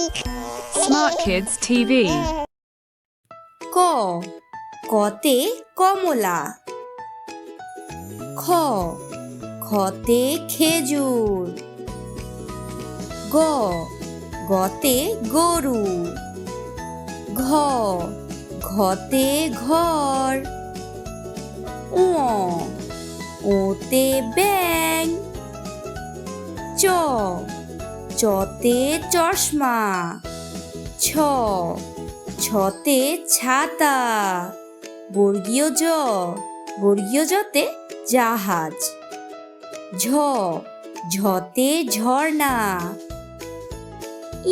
Smart Kids TV. ক কতে কমলা, খ খতে খেজুর, গ গতে গরু, ঘ ঘতে ঘর, উ ওতে ব্যাঙ, চ চতে চশমা, ছ ছতে ছাতা, বর্গীয় জ বর্গীয় জতে জাহাজ, ঝ ঝতে ঝর্ণা,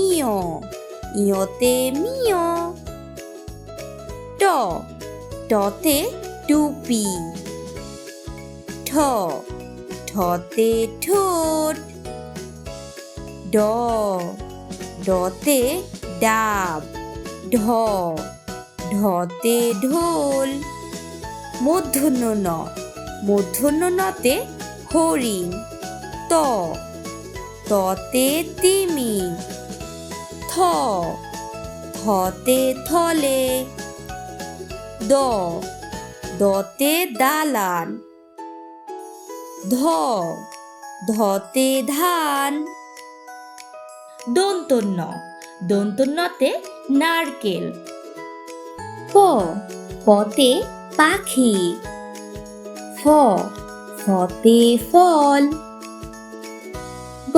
ইয় ইয়তে মিয়, ট টতে টুপি, ঠ ঠতে ঠোঁট, ড ডতে ডাব, ঢ ঢতে ঢোল, মূর্ধন্য ন মূর্ধন্য নতে হরিণ, ত ততে তিমি, থ থতে থলে, দ দতে দালান, ধ ধতে ধান, দন্তন্য দন্তন্যতে নারকেল, প পতে পাখি, ফ ফতে ফল, ব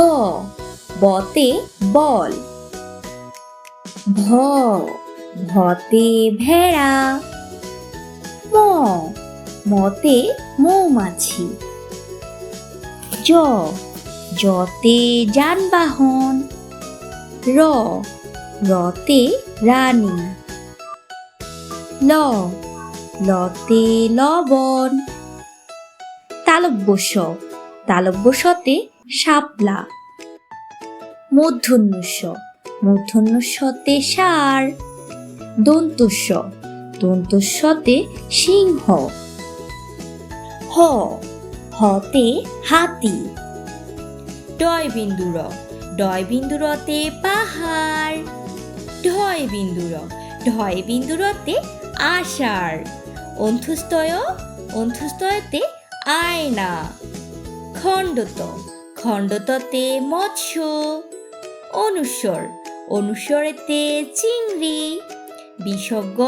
বতে বল, ভ ভতে ভেড়া, ম মতে মৌমাছি, জ জতে যানবাহন, র রতে রানী, ল লতে লবণ, তালব্য শ তালব্য শতে শাপলা, মূর্ধন্য ষ মূর্ধন্য শতে ষাঁড়, দন্তস্ব দন্তস্বতে সিংহ, হ হতে হাতি, ডয় বিন্দুর ডয় বিন্দুরতে পাহাড়, ঢয় বিন্দুর ঢয় বিন্দুরতে আষাঢ়, অন্থুস্তয় অন্থুস্তয়তে আয়না, খণ্ডত খণ্ডততে মৎস্য, অনুস্বর অনুস্বরেতে চিংড়ি, বিসর্গ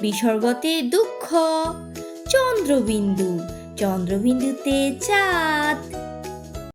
বিসর্গতে দুঃখ, চন্দ্রবিন্দু চন্দ্রবিন্দুতে চাঁদ।